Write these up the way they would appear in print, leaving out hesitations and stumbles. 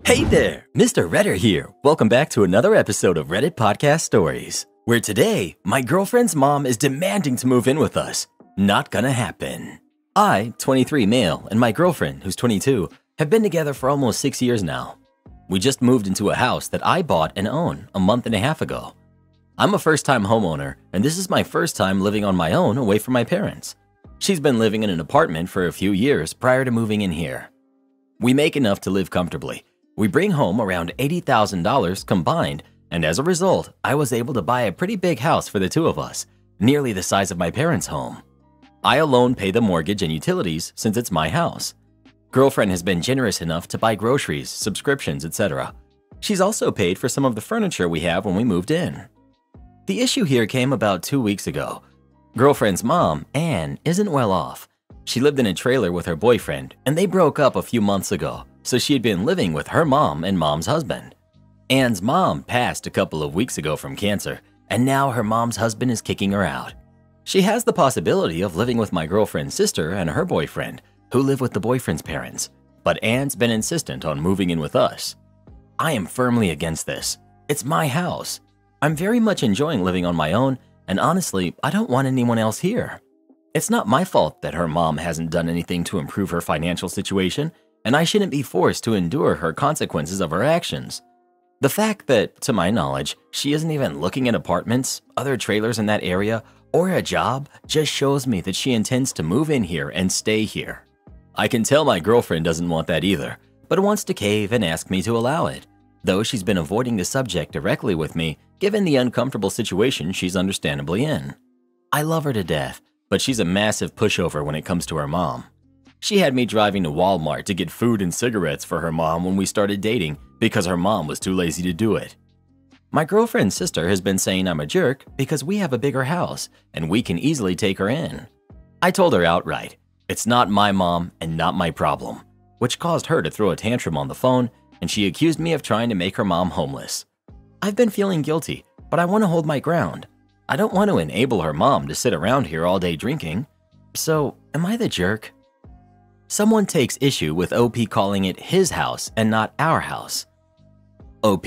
Hey there, Mr. Redder here. Welcome back to another episode of Reddit Podcast Stories, where today, my girlfriend's mom is demanding to move in with us. Not gonna happen. I, 23 male, and my girlfriend, who's 22, have been together for almost 6 years now. We just moved into a house that I bought and own a month and a half ago. I'm a first-time homeowner, and this is my first time living on my own away from my parents. She's been living in an apartment for a few years prior to moving in here. We make enough to live comfortably. We bring home around $80,000 combined, and as a result, I was able to buy a pretty big house for the two of us, nearly the size of my parents' home. I alone pay the mortgage and utilities since it's my house. Girlfriend has been generous enough to buy groceries, subscriptions, etc. She's also paid for some of the furniture we have when we moved in. The issue here came about 2 weeks ago. Girlfriend's mom, Anne, isn't well off. She lived in a trailer with her boyfriend, and they broke up a few months ago, so she had been living with her mom and mom's husband. Anne's mom passed a couple of weeks ago from cancer, and now her mom's husband is kicking her out. She has the possibility of living with my girlfriend's sister and her boyfriend, who live with the boyfriend's parents, but Anne's been insistent on moving in with us. I am firmly against this. It's my house. I'm very much enjoying living on my own, and honestly, I don't want anyone else here. It's not my fault that her mom hasn't done anything to improve her financial situation, and I shouldn't be forced to endure her consequences of her actions. The fact that, to my knowledge, she isn't even looking at apartments, other trailers in that area, or a job just shows me that she intends to move in here and stay here. I can tell my girlfriend doesn't want that either, but wants to cave and ask me to allow it, though she's been avoiding the subject directly with me given the uncomfortable situation she's understandably in. I love her to death, but she's a massive pushover when it comes to her mom. She had me driving to Walmart to get food and cigarettes for her mom when we started dating because her mom was too lazy to do it. My girlfriend's sister has been saying I'm a jerk because we have a bigger house and we can easily take her in. I told her outright, it's not my mom and not my problem, which caused her to throw a tantrum on the phone, and she accused me of trying to make her mom homeless. I've been feeling guilty, but I want to hold my ground. I don't want to enable her mom to sit around here all day drinking. So, am I the jerk? Someone takes issue with OP calling it his house and not our house. OP.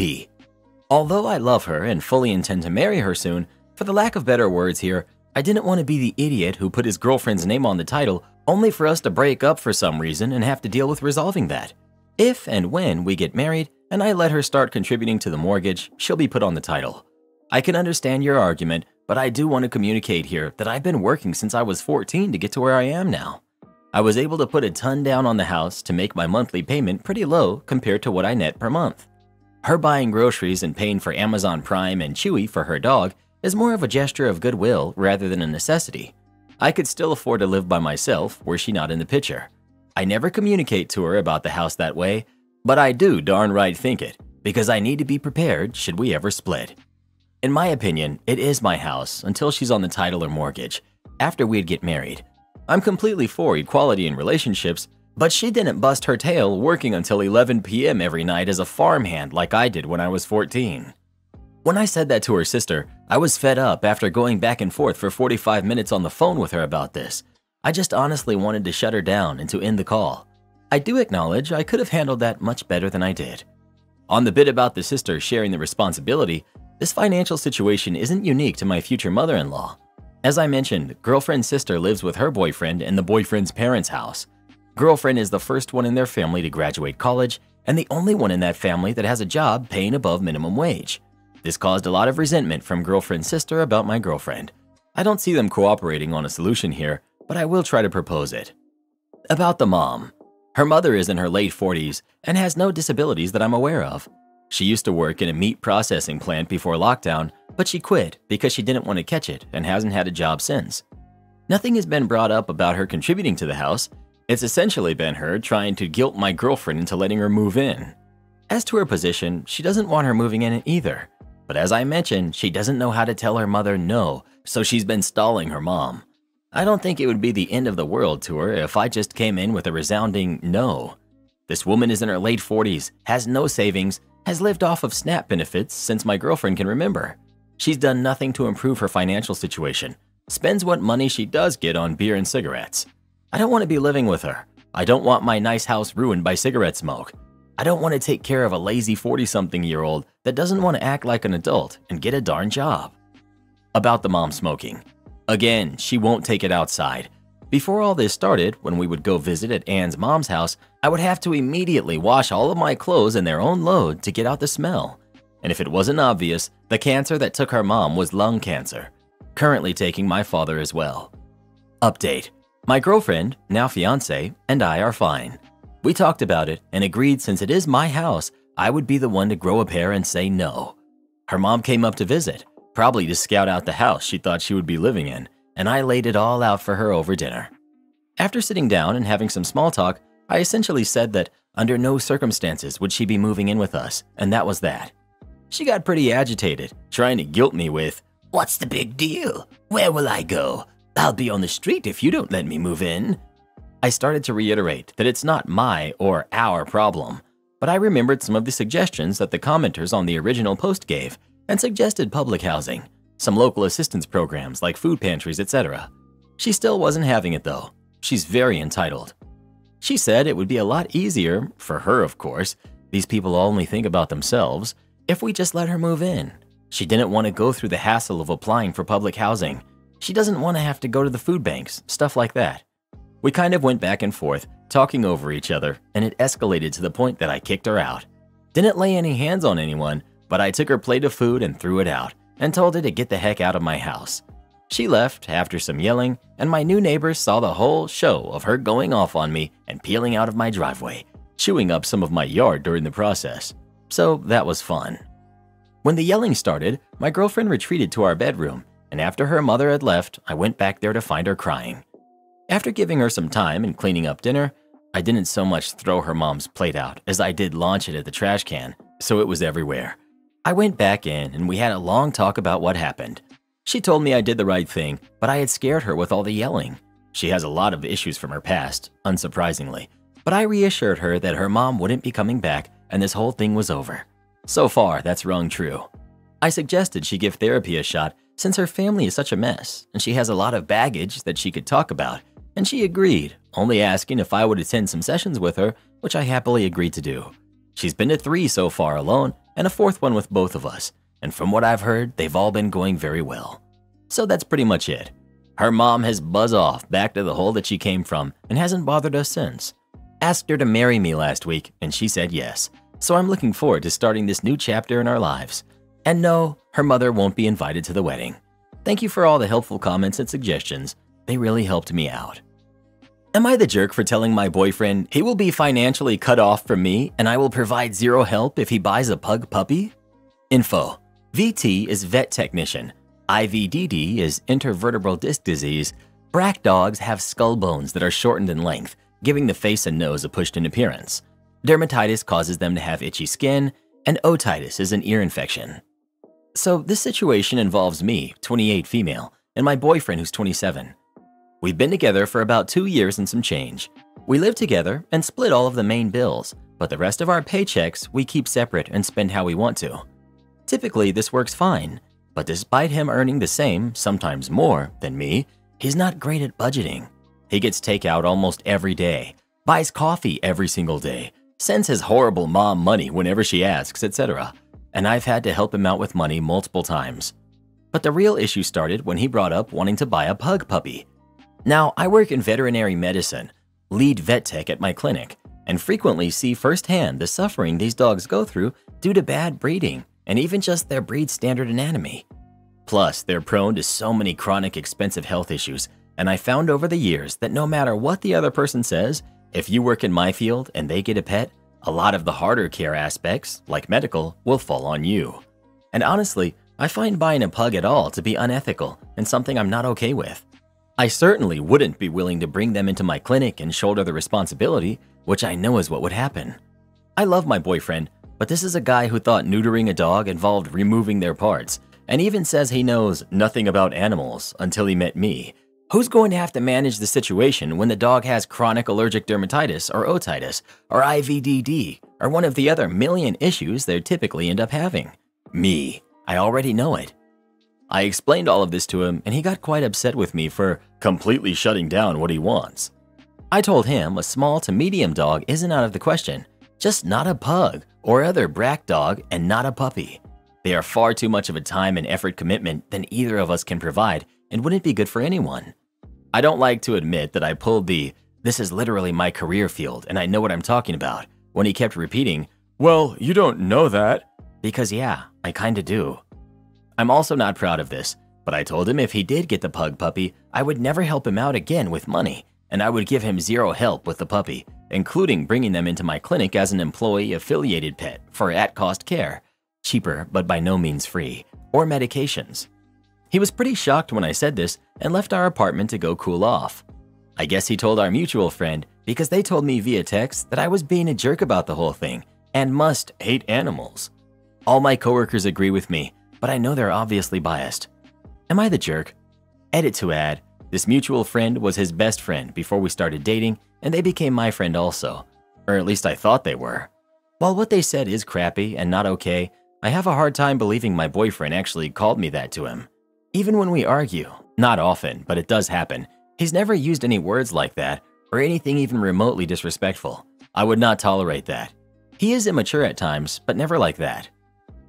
Although I love her and fully intend to marry her soon, for the lack of better words here, I didn't want to be the idiot who put his girlfriend's name on the title only for us to break up for some reason and have to deal with resolving that. If and when we get married and I let her start contributing to the mortgage, she'll be put on the title. I can understand your argument, but I do want to communicate here that I've been working since I was 14 to get to where I am now. I was able to put a ton down on the house to make my monthly payment pretty low compared to what I net per month. Her buying groceries and paying for Amazon Prime and Chewy for her dog is more of a gesture of goodwill rather than a necessity. I could still afford to live by myself were she not in the picture. I never communicate to her about the house that way, but I do darn right think it, because I need to be prepared should we ever split. In my opinion, it is my house until she's on the title or mortgage, after we'd get married. I'm completely for equality in relationships, but she didn't bust her tail working until 11 p.m. every night as a farmhand like I did when I was 14. When I said that to her sister, I was fed up after going back and forth for 45 minutes on the phone with her about this. I just honestly wanted to shut her down and to end the call. I do acknowledge I could have handled that much better than I did. On the bit about the sister sharing the responsibility, this financial situation isn't unique to my future mother-in-law. As I mentioned, girlfriend's sister lives with her boyfriend in the boyfriend's parents' house. Girlfriend is the first one in their family to graduate college and the only one in that family that has a job paying above minimum wage. This caused a lot of resentment from girlfriend's sister about my girlfriend. I don't see them cooperating on a solution here, but I will try to propose it. About the mom. Her mother is in her late 40s and has no disabilities that I'm aware of. She used to work in a meat processing plant before lockdown, but she quit because she didn't want to catch it and hasn't had a job since. Nothing has been brought up about her contributing to the house. It's essentially been her trying to guilt my girlfriend into letting her move in. As to her position, she doesn't want her moving in either. But as I mentioned, she doesn't know how to tell her mother no, so she's been stalling her mom. I don't think it would be the end of the world to her if I just came in with a resounding no. This woman is in her late 40s, has no savings, has lived off of SNAP benefits since my girlfriend can remember. She's done nothing to improve her financial situation, spends what money she does get on beer and cigarettes. I don't want to be living with her. I don't want my nice house ruined by cigarette smoke. I don't want to take care of a lazy 40-something-year-old that doesn't want to act like an adult and get a darn job. About the mom smoking. Again, she won't take it outside. Before all this started, when we would go visit at Anne's mom's house, I would have to immediately wash all of my clothes in their own load to get out the smell. And if it wasn't obvious, the cancer that took her mom was lung cancer, currently taking my father as well. Update. My girlfriend, now fiance, and I are fine. We talked about it and agreed since it is my house, I would be the one to grow a pair and say no. Her mom came up to visit, probably to scout out the house she thought she would be living in, and I laid it all out for her over dinner. After sitting down and having some small talk, I essentially said that under no circumstances would she be moving in with us, and that was that. She got pretty agitated, trying to guilt me with, "What's the big deal? Where will I go? I'll be on the street if you don't let me move in." I started to reiterate that it's not my or our problem, but I remembered some of the suggestions that the commenters on the original post gave and suggested public housing, some local assistance programs like food pantries, etc. She still wasn't having it though. She's very entitled. She said it would be a lot easier, for her of course, these people only think about themselves, if we just let her move in. She didn't want to go through the hassle of applying for public housing. She doesn't want to have to go to the food banks, stuff like that. We kind of went back and forth, talking over each other, and it escalated to the point that I kicked her out. Didn't lay any hands on anyone, but I took her plate of food and threw it out, and told her to get the heck out of my house. She left after some yelling, and my new neighbors saw the whole show of her going off on me and peeling out of my driveway, chewing up some of my yard during the process. So that was fun. When the yelling started, my girlfriend retreated to our bedroom, and after her mother had left, I went back there to find her crying. After giving her some time and cleaning up dinner, I didn't so much throw her mom's plate out as I did launch it at the trash can, so it was everywhere. I went back in and we had a long talk about what happened. She told me I did the right thing, but I had scared her with all the yelling. She has a lot of issues from her past, unsurprisingly, but I reassured her that her mom wouldn't be coming back and this whole thing was over. So far, that's rung true. I suggested she give therapy a shot since her family is such a mess and she has a lot of baggage that she could talk about, and she agreed, only asking if I would attend some sessions with her, which I happily agreed to do. She's been to 3 so far alone and a 4th one with both of us, and from what I've heard, they've all been going very well. So that's pretty much it. Her mom has buzzed off back to the hole that she came from and hasn't bothered us since. Asked her to marry me last week and she said yes, so I'm looking forward to starting this new chapter in our lives. And no, her mother won't be invited to the wedding. Thank you for all the helpful comments and suggestions. They really helped me out. Am I the jerk for telling my boyfriend he will be financially cut off from me and I will provide zero help if he buys a pug puppy? Info. VT is vet technician. IVDD is intervertebral disc disease. Brack dogs have skull bones that are shortened in length, giving the face and nose a pushed-in appearance. Dermatitis causes them to have itchy skin, and otitis is an ear infection. So this situation involves me, 28 female, and my boyfriend who's 27. We've been together for about 2 years and some change. We live together and split all of the main bills, but the rest of our paychecks we keep separate and spend how we want to. Typically, this works fine, but despite him earning the same, sometimes more, than me, he's not great at budgeting. He gets takeout almost every day, buys coffee every single day, sends his horrible mom money whenever she asks, etc. And I've had to help him out with money multiple times. But the real issue started when he brought up wanting to buy a pug puppy. Now, I work in veterinary medicine, lead vet tech at my clinic, and frequently see firsthand the suffering these dogs go through due to bad breeding and even just their breed standard anatomy. Plus, they're prone to so many chronic expensive health issues, and I found over the years that no matter what the other person says, if you work in my field and they get a pet, a lot of the harder care aspects, like medical, will fall on you. And honestly, I find buying a pug at all to be unethical and something I'm not okay with. I certainly wouldn't be willing to bring them into my clinic and shoulder the responsibility, which I know is what would happen. I love my boyfriend, but this is a guy who thought neutering a dog involved removing their parts, and even says he knows nothing about animals until he met me. Who's going to have to manage the situation when the dog has chronic allergic dermatitis or otitis or IVDD or one of the other million issues they typically end up having? Me. I already know it. I explained all of this to him and he got quite upset with me for completely shutting down what he wants. I told him a small to medium dog isn't out of the question, Just not a pug or other brack dog, and not a puppy. They are far too much of a time and effort commitment than either of us can provide and wouldn't be good for anyone. I don't like to admit that I pulled the "this is literally my career field and I know what I'm talking about" when he kept repeating, "Well, you don't know that." Because yeah, I kinda do. I'm also not proud of this, but I told him if he did get the pug puppy, I would never help him out again with money, and I would give him zero help with the puppy, including bringing them into my clinic as an employee-affiliated pet for at-cost care, cheaper but by no means free, or medications. He was pretty shocked when I said this and left our apartment to go cool off. I guess he told our mutual friend because they told me via text that I was being a jerk about the whole thing and must hate animals. All my coworkers agree with me, but I know they're obviously biased. Am I the jerk? Edit to add, this mutual friend was his best friend before we started dating, and they became my friend also. Or at least I thought they were. While what they said is crappy and not okay, I have a hard time believing my boyfriend actually called me that to him. Even when we argue, not often, but it does happen, he's never used any words like that or anything even remotely disrespectful. I would not tolerate that. He is immature at times, but never like that.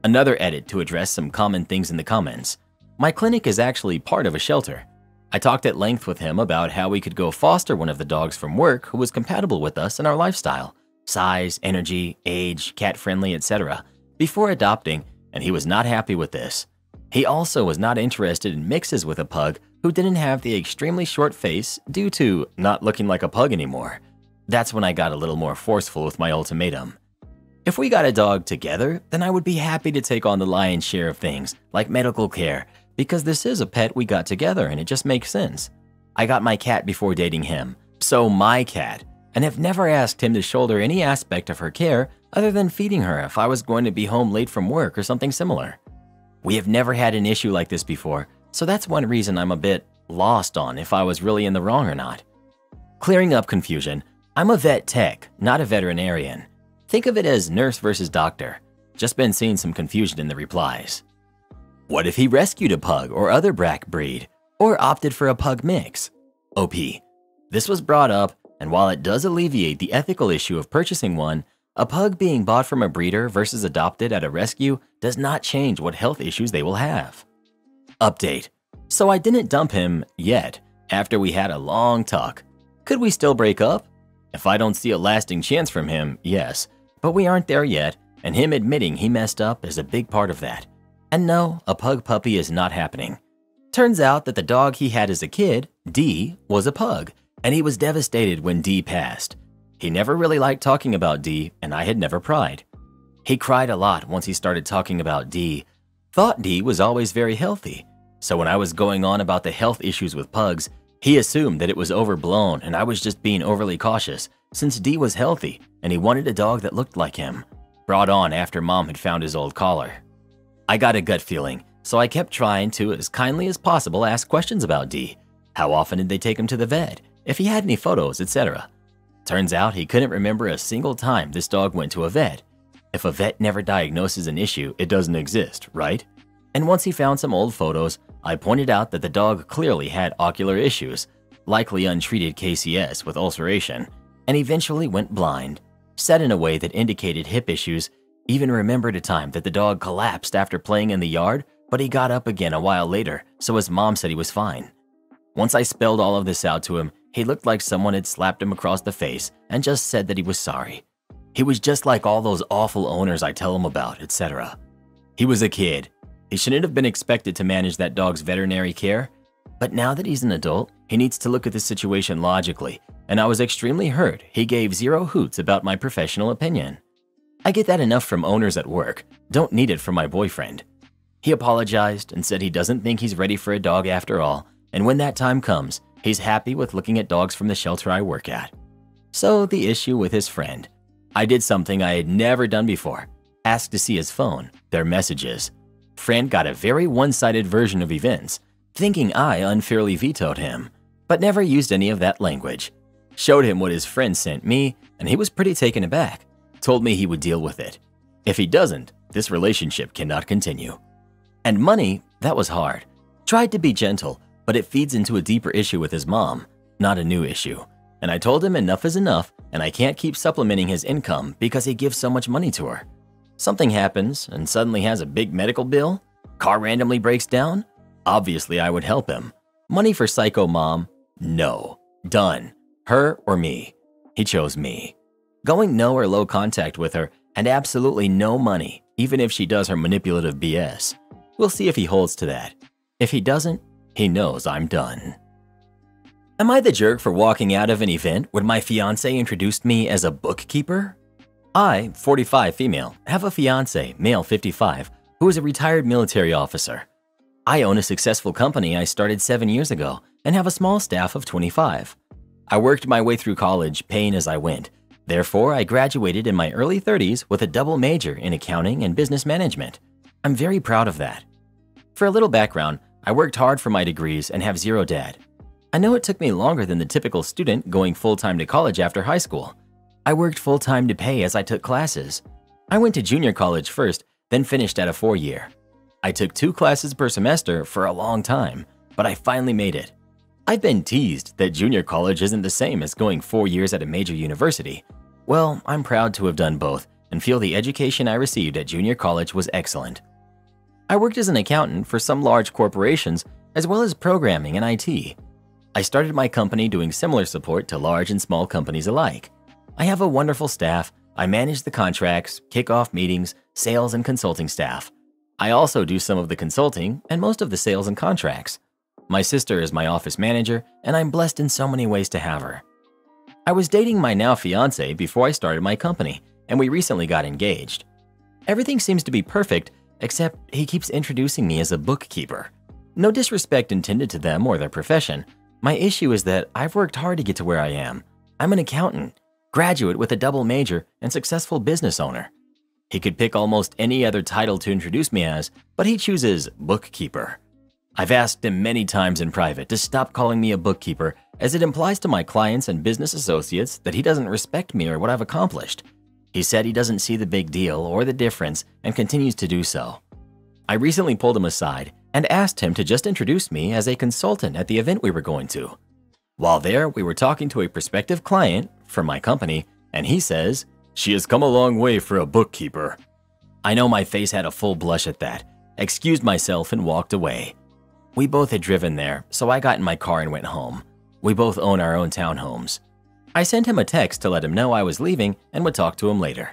Another edit to address some common things in the comments. My clinic is actually part of a shelter. I talked at length with him about how we could go foster one of the dogs from work who was compatible with us and our lifestyle, size, energy, age, cat-friendly, etc., before adopting, and he was not happy with this. He also was not interested in mixes with a pug who didn't have the extremely short face due to not looking like a pug anymore. That's when I got a little more forceful with my ultimatum. If we got a dog together, then I would be happy to take on the lion's share of things, like medical care, because this is a pet we got together and it just makes sense. I got my cat before dating him, so my cat, and have never asked him to shoulder any aspect of her care other than feeding her if I was going to be home late from work or something similar. We have never had an issue like this before, so that's one reason I'm a bit lost on if I was really in the wrong or not. Clearing up confusion, I'm a vet tech, not a veterinarian. Think of it as nurse versus doctor. Just been seeing some confusion in the replies. What if he rescued a pug or other brack breed, or opted for a pug mix? OP. This was brought up, and while it does alleviate the ethical issue of purchasing one, a pug being bought from a breeder versus adopted at a rescue does not change what health issues they will have. Update. So I didn't dump him yet, after we had a long talk. Could we still break up? If I don't see a lasting chance from him, yes, but we aren't there yet, and him admitting he messed up is a big part of that. And no, a pug puppy is not happening. Turns out that the dog he had as a kid, D, was a pug, and he was devastated when D passed. He never really liked talking about D, and I had never pried. He cried a lot once he started talking about D, thought D was always very healthy, so when I was going on about the health issues with pugs, he assumed that it was overblown and I was just being overly cautious since D was healthy and he wanted a dog that looked like him, brought on after Mom had found his old collar. I got a gut feeling, so I kept trying to, as kindly as possible, ask questions about D. How often did they take him to the vet? If he had any photos, etc. Turns out he couldn't remember a single time this dog went to a vet. If a vet never diagnoses an issue, it doesn't exist, right? And once he found some old photos, I pointed out that the dog clearly had ocular issues, likely untreated KCS with ulceration, and eventually went blind, said in a way that indicated hip issues, even remembered a time that the dog collapsed after playing in the yard, but he got up again a while later, so his mom said he was fine. Once I spelled all of this out to him, he looked like someone had slapped him across the face and just said that he was sorry. He was just like all those awful owners I tell him about, etc. He was a kid. He shouldn't have been expected to manage that dog's veterinary care, but now that he's an adult, he needs to look at the situation logically, and I was extremely hurt he gave zero hoots about my professional opinion. I get that enough from owners at work, don't need it from my boyfriend. He apologized and said he doesn't think he's ready for a dog after all, and when that time comes, he's happy with looking at dogs from the shelter I work at. So the issue with his friend. I did something I had never done before, asked to see his phone, their messages. Friend got a very one-sided version of events, thinking I unfairly vetoed him, but never used any of that language. Showed him what his friend sent me, and he was pretty taken aback. Told me he would deal with it. If he doesn't, this relationship cannot continue. And money, that was hard. Tried to be gentle, but it feeds into a deeper issue with his mom, not a new issue. and I told him enough is enough and I can't keep supplementing his income because he gives so much money to her. Something happens and suddenly has a big medical bill, car randomly breaks down. Obviously, I would help him. Money for psycho mom? No. Done. Her or me? He chose me. Going no or low contact with her and absolutely no money, even if she does her manipulative BS. We'll see if he holds to that. If he doesn't, he knows I'm done. Am I the jerk for walking out of an event when my fiancé introduced me as a bookkeeper? I, 45 female, have a fiancé, male 55, who is a retired military officer. I own a successful company I started 7 years ago and have a small staff of 25. I worked my way through college, paying as I went. Therefore, I graduated in my early 30s with a double major in accounting and business management. I'm very proud of that. For a little background, I worked hard for my degrees and have zero debt. I know it took me longer than the typical student going full-time to college after high school. I worked full-time to pay as I took classes. I went to junior college first, then finished at a 4-year. I took 2 classes per semester for a long time, but I finally made it. I've been teased that junior college isn't the same as going 4 years at a major university. Well, I'm proud to have done both and feel the education I received at junior college was excellent. I worked as an accountant for some large corporations as well as programming and IT. I started my company doing similar support to large and small companies alike. I have a wonderful staff. I manage the contracts, kickoff meetings, sales, and consulting staff. I also do some of the consulting and most of the sales and contracts. My sister is my office manager, and I'm blessed in so many ways to have her. I was dating my now fiance before I started my company, and we recently got engaged. Everything seems to be perfect, except he keeps introducing me as a bookkeeper. No disrespect intended to them or their profession. My issue is that I've worked hard to get to where I am. I'm an accountant, graduate with a double major, and successful business owner. He could pick almost any other title to introduce me as, but he chooses bookkeeper. I've asked him many times in private to stop calling me a bookkeeper, as it implies to my clients and business associates that he doesn't respect me or what I've accomplished. He said he doesn't see the big deal or the difference and continues to do so. I recently pulled him aside and asked him to just introduce me as a consultant at the event we were going to. While there, we were talking to a prospective client for my company, and he says, "She has come a long way for a bookkeeper." I know my face had a full blush at that, excused myself and walked away. We both had driven there, so I got in my car and went home. We both own our own townhomes. I sent him a text to let him know I was leaving and would talk to him later.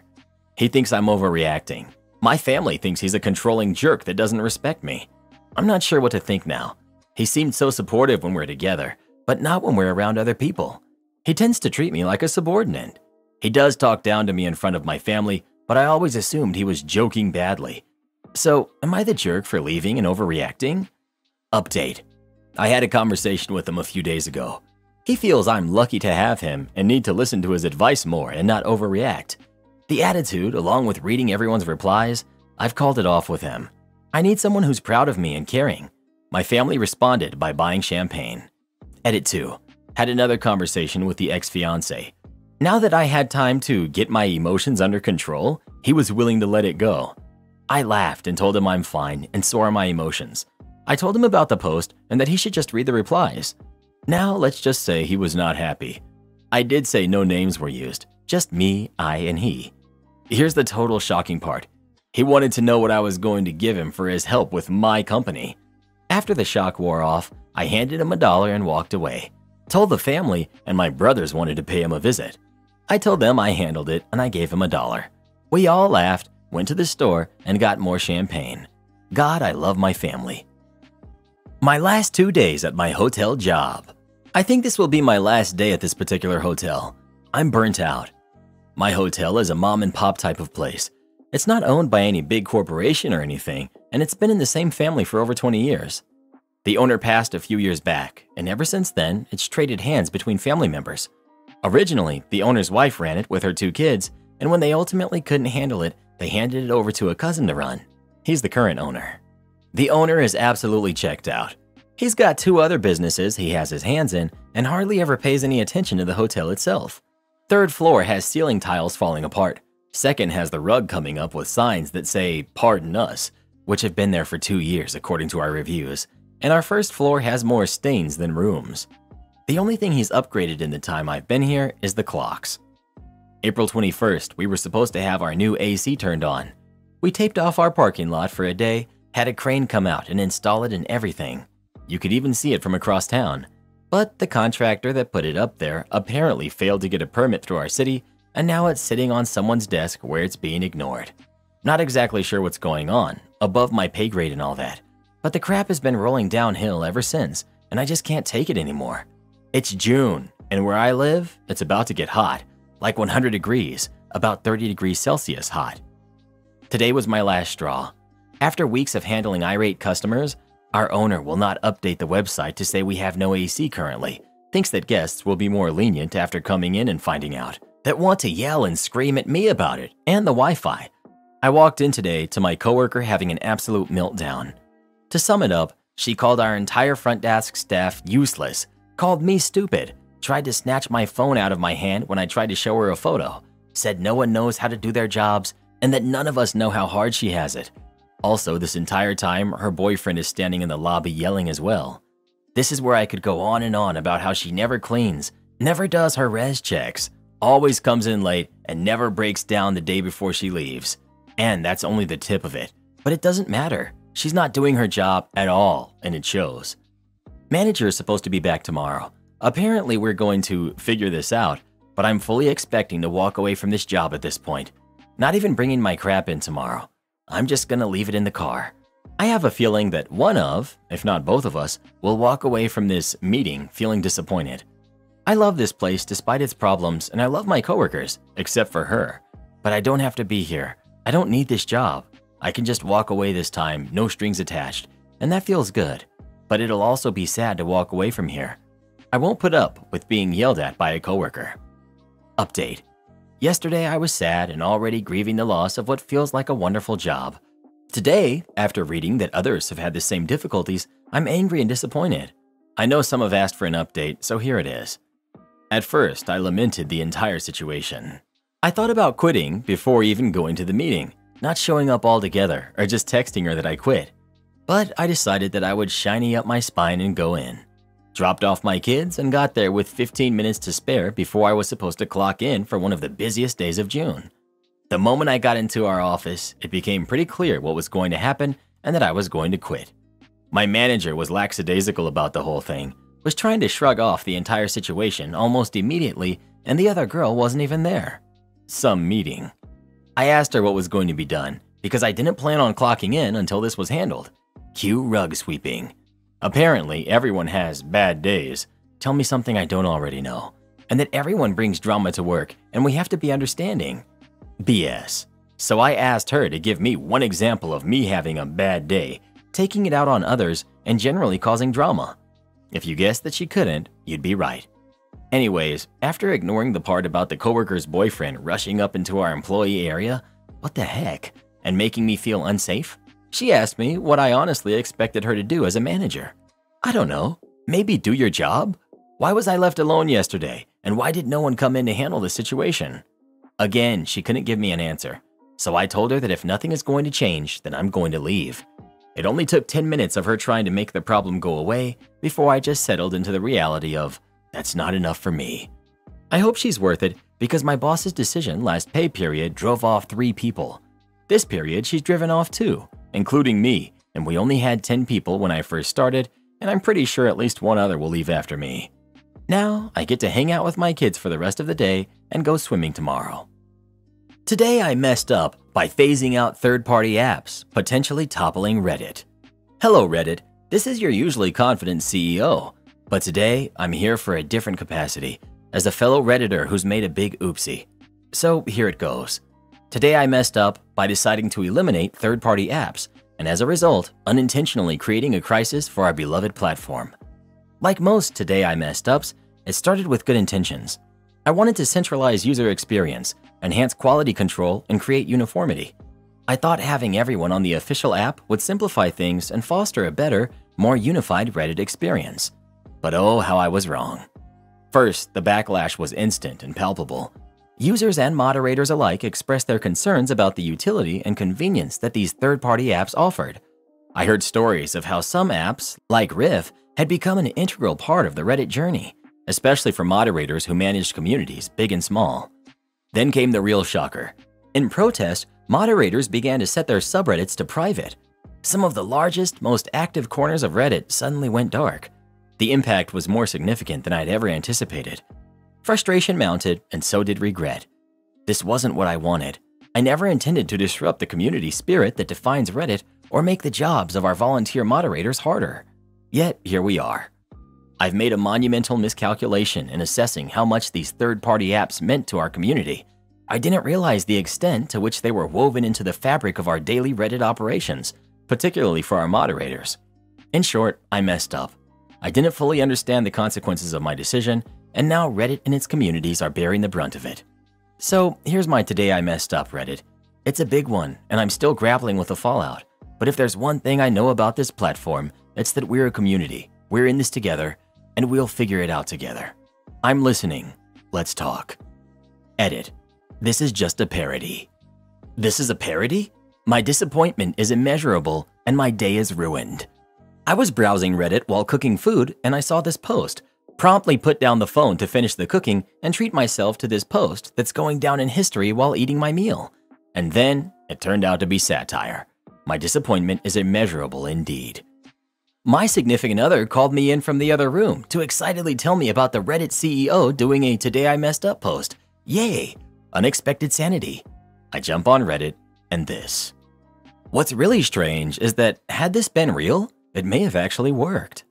He thinks I'm overreacting. My family thinks he's a controlling jerk that doesn't respect me. I'm not sure what to think now. He seemed so supportive when we're together, but not when we're around other people. He tends to treat me like a subordinate. He does talk down to me in front of my family, but I always assumed he was joking badly. So, am I the jerk for leaving and overreacting? Update. I had a conversation with him a few days ago. He feels I'm lucky to have him and need to listen to his advice more and not overreact. The attitude, along with reading everyone's replies, I've called it off with him. I need someone who's proud of me and caring. My family responded by buying champagne. Edit 2. Had another conversation with the ex-fiancé. Now that I had time to get my emotions under control, he was willing to let it go. I laughed and told him I'm fine and so are my emotions. I told him about the post and that he should just read the replies. Now let's just say he was not happy. I did say no names were used, just me, I, and he. Here's the total shocking part. He wanted to know what I was going to give him for his help with my company. After the shock wore off, I handed him $1 and walked away. Told the family, and my brothers wanted to pay him a visit. I told them I handled it and I gave him $1. We all laughed, went to the store, and got more champagne. God, I love my family. My last 2 days at my hotel job. I think this will be my last day at this particular hotel. I'm burnt out. My hotel is a mom and pop type of place. It's not owned by any big corporation or anything, and it's been in the same family for over 20 years. The owner passed a few years back, and ever since then, it's traded hands between family members. Originally, the owner's wife ran it with her 2 kids, and when they ultimately couldn't handle it, they handed it over to a cousin to run. He's the current owner. The owner is absolutely checked out. He's got 2 other businesses he has his hands in and hardly ever pays any attention to the hotel itself. 3rd floor has ceiling tiles falling apart. 2nd has the rug coming up with signs that say, "Pardon us," which have been there for 2 years according to our reviews. And our 1st floor has more stains than rooms. The only thing he's upgraded in the time I've been here is the clocks. April 21st, we were supposed to have our new AC turned on. We taped off our parking lot for a day, had a crane come out and install it and everything. You could even see it from across town. But the contractor that put it up there apparently failed to get a permit through our city, and now it's sitting on someone's desk where it's being ignored. Not exactly sure what's going on, above my pay grade and all that, but the crap has been rolling downhill ever since, and I just can't take it anymore. It's June, and where I live, it's about to get hot, like 100 degrees, about 30 degrees Celsius hot. Today was my last straw. After weeks of handling irate customers, our owner will not update the website to say we have no AC currently, thinks that guests will be more lenient after coming in and finding out, that want to yell and scream at me about it, and the Wi-Fi. I walked in today to my coworker having an absolute meltdown. To sum it up, she called our entire front desk staff useless, called me stupid, tried to snatch my phone out of my hand when I tried to show her a photo, said no one knows how to do their jobs, and that none of us know how hard she has it. Also, this entire time, her boyfriend is standing in the lobby yelling as well. This is where I could go on and on about how she never cleans, never does her res checks, always comes in late, and never breaks down the day before she leaves. And that's only the tip of it. But it doesn't matter. She's not doing her job at all, and it shows. Manager is supposed to be back tomorrow. Apparently, we're going to figure this out, but I'm fully expecting to walk away from this job at this point. Not even bringing my crap in tomorrow. I'm just gonna leave it in the car. I have a feeling that one of, if not both of us, will walk away from this meeting feeling disappointed. I love this place despite its problems, and I love my coworkers, except for her. But I don't have to be here. I don't need this job. I can just walk away this time, no strings attached, and that feels good. But it'll also be sad to walk away from here. I won't put up with being yelled at by a coworker. Update. Yesterday I was sad and already grieving the loss of what feels like a wonderful job. Today, after reading that others have had the same difficulties, I'm angry and disappointed. I know some have asked for an update, so here it is. At first, I lamented the entire situation. I thought about quitting before even going to the meeting, not showing up altogether or just texting her that I quit. But I decided that I would shiny up my spine and go in. Dropped off my kids and got there with 15 minutes to spare before I was supposed to clock in for one of the busiest days of June. The moment I got into our office, it became pretty clear what was going to happen and that I was going to quit. My manager was lackadaisical about the whole thing, was trying to shrug off the entire situation almost immediately, and the other girl wasn't even there. Some meeting. I asked her what was going to be done, because I didn't plan on clocking in until this was handled. Cue rug sweeping. Apparently, everyone has bad days. Tell me something I don't already know. And that everyone brings drama to work, and we have to be understanding. BS. So I asked her to give me one example of me having a bad day, taking it out on others, and generally causing drama. If you guessed that she couldn't, you'd be right. Anyways, after ignoring the part about the coworker's boyfriend rushing up into our employee area, what the heck, and making me feel unsafe, she asked me what I honestly expected her to do as a manager. I don't know, maybe do your job? Why was I left alone yesterday, and why did no one come in to handle the situation? Again, she couldn't give me an answer, so I told her that if nothing is going to change, then I'm going to leave. It only took 10 minutes of her trying to make the problem go away before I just settled into the reality of, that's not enough for me. I hope she's worth it because my boss's decision last pay period drove off 3 people. This period, she's driven off 2, including me, and we only had 10 people when I first started, and I'm pretty sure at least one other will leave after me. Now, I get to hang out with my kids for the rest of the day and go swimming tomorrow. Today, I messed up by phasing out third-party apps, potentially toppling Reddit. Hello, Reddit. This is your usually confident CEO, but today, I'm here for a different capacity, as a fellow Redditor who's made a big oopsie. So here it goes. Today, I messed up by deciding to eliminate third-party apps, and as a result, unintentionally creating a crisis for our beloved platform. Like most Today I Messed Ups, it started with good intentions. I wanted to centralize user experience, enhance quality control, and create uniformity. I thought having everyone on the official app would simplify things and foster a better, more unified Reddit experience. But oh, how I was wrong. First, the backlash was instant and palpable. Users and moderators alike expressed their concerns about the utility and convenience that these third-party apps offered. I heard stories of how some apps, like Riff, had become an integral part of the Reddit journey, especially for moderators who managed communities big and small. Then came the real shocker. In protest, moderators began to set their subreddits to private. Some of the largest, most active corners of Reddit suddenly went dark. The impact was more significant than I'd ever anticipated. Frustration mounted, and so did regret. This wasn't what I wanted. I never intended to disrupt the community spirit that defines Reddit or make the jobs of our volunteer moderators harder. Yet, here we are. I've made a monumental miscalculation in assessing how much these third-party apps meant to our community. I didn't realize the extent to which they were woven into the fabric of our daily Reddit operations, particularly for our moderators. In short, I messed up. I didn't fully understand the consequences of my decision, and now Reddit and its communities are bearing the brunt of it. So here's my Today I Messed Up Reddit. It's a big one, and I'm still grappling with the fallout. But if there's one thing I know about this platform, it's that we're a community. We're in this together, and we'll figure it out together. I'm listening. Let's talk. Edit. This is just a parody. This is a parody? My disappointment is immeasurable, and my day is ruined. I was browsing Reddit while cooking food, and I saw this post. Promptly put down the phone to finish the cooking and treat myself to this post that's going down in history while eating my meal. And then it turned out to be satire. My disappointment is immeasurable indeed. My significant other called me in from the other room to excitedly tell me about the Reddit CEO doing a Today I Messed Up post. Yay! Unexpected sanity. I jump on Reddit, and this. What's really strange is that had this been real, it may have actually worked.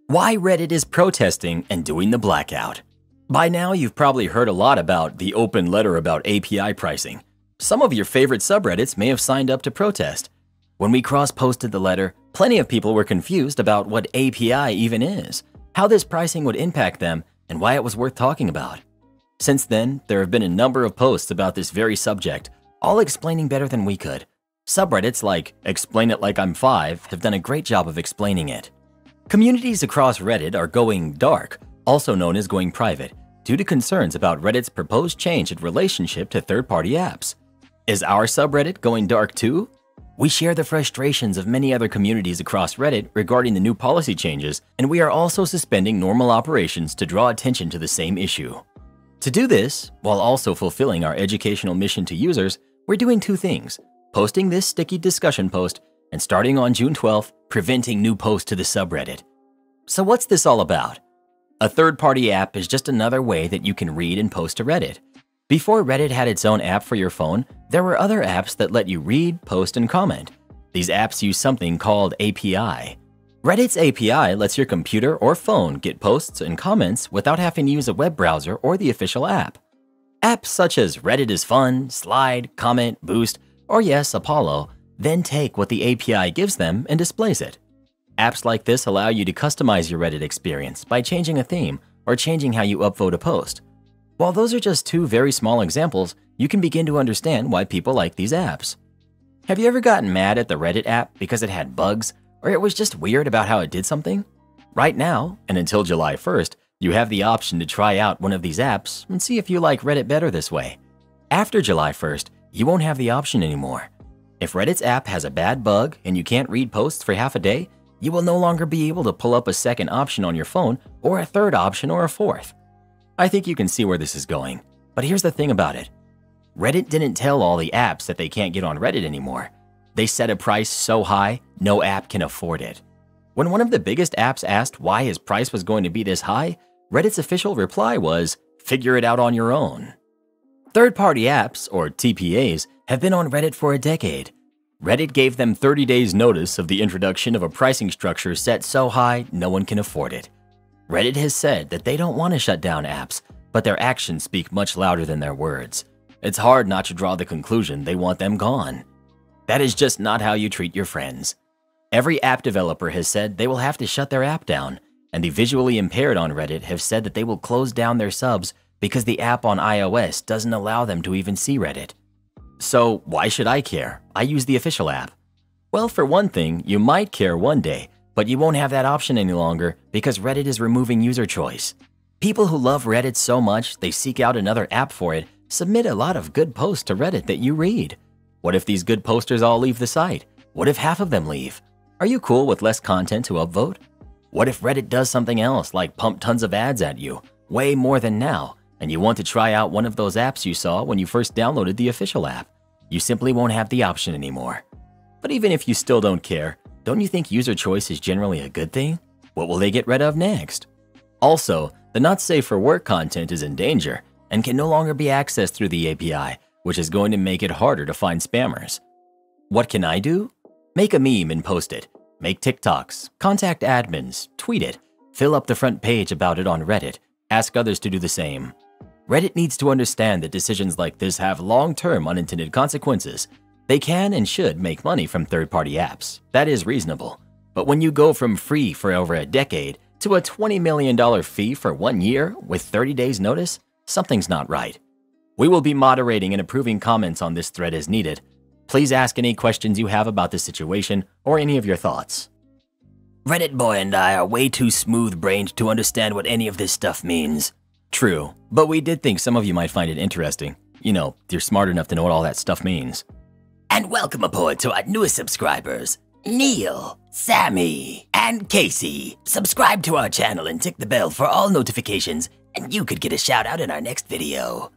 Why Reddit is protesting and doing the blackout. By now, you've probably heard a lot about the open letter about API pricing. Some of your favorite subreddits may have signed up to protest. When we cross-posted the letter, plenty of people were confused about what API even is, how this pricing would impact them, and why it was worth talking about. Since then, there have been a number of posts about this very subject, all explaining better than we could. Subreddits like Explain It Like I'm 5 have done a great job of explaining it. Communities across Reddit are going dark, also known as going private, due to concerns about Reddit's proposed change in relationship to third-party apps. Is our subreddit going dark too? We share the frustrations of many other communities across Reddit regarding the new policy changes, and we are also suspending normal operations to draw attention to the same issue. To do this, while also fulfilling our educational mission to users, we're doing two things: posting this sticky discussion post, and starting on June 12th, preventing new posts to the subreddit. So what's this all about? A third-party app is just another way that you can read and post to Reddit. Before Reddit had its own app for your phone, there were other apps that let you read, post, and comment. These apps use something called API. Reddit's API lets your computer or phone get posts and comments without having to use a web browser or the official app. Apps such as Reddit is Fun, Slide, Comment, Boost, or yes, Apollo, then take what the API gives them and displays it. Apps like this allow you to customize your Reddit experience by changing a theme or changing how you upvote a post. While those are just two very small examples, you can begin to understand why people like these apps. Have you ever gotten mad at the Reddit app because it had bugs, or it was just weird about how it did something? Right now, and until July 1st, you have the option to try out one of these apps and see if you like Reddit better this way. After July 1st, you won't have the option anymore. If Reddit's app has a bad bug and you can't read posts for half a day, you will no longer be able to pull up a second option on your phone or a third option or a fourth. I think you can see where this is going, but here's the thing about it. Reddit didn't tell all the apps that they can't get on Reddit anymore. They set a price so high, no app can afford it. When one of the biggest apps asked why his price was going to be this high, Reddit's official reply was, "Figure it out on your own." Third-party apps, or TPAs, have been on Reddit for a decade. Reddit gave them 30 days notice of the introduction of a pricing structure set so high no one can afford it. Reddit has said that they don't want to shut down apps, but their actions speak much louder than their words. It's hard not to draw the conclusion they want them gone. That is just not how you treat your friends. Every app developer has said they will have to shut their app down, and the visually impaired on Reddit have said that they will close down their subs because the app on iOS doesn't allow them to even see Reddit. So why should I care? I use the official app. Well, for one thing, you might care one day, but you won't have that option any longer because Reddit is removing user choice. People who love Reddit so much they seek out another app for it submit a lot of good posts to Reddit that you read. What if these good posters all leave the site? What if half of them leave? Are you cool with less content to upvote? What if Reddit does something else, like pump tons of ads at you, way more than now, and you want to try out one of those apps you saw when you first downloaded the official app? You simply won't have the option anymore. But even if you still don't care, don't you think user choice is generally a good thing? What will they get rid of next? Also, the not safe for work content is in danger and can no longer be accessed through the API, which is going to make it harder to find spammers. What can I do? Make a meme and post it. Make TikToks, contact admins, tweet it, fill up the front page about it on Reddit, ask others to do the same. Reddit needs to understand that decisions like this have long-term unintended consequences. They can and should make money from third-party apps. That is reasonable. But when you go from free for over a decade to a $20 million fee for 1 year with 30 days notice, something's not right. We will be moderating and approving comments on this thread as needed. Please ask any questions you have about this situation or any of your thoughts. Reddit boy and I are way too smooth-brained to understand what any of this stuff means. True, but we did think some of you might find it interesting. You know, you're smart enough to know what all that stuff means. And welcome aboard to our newest subscribers, Neil, Sammy, and Casey. Subscribe to our channel and tick the bell for all notifications, and you could get a shout out in our next video.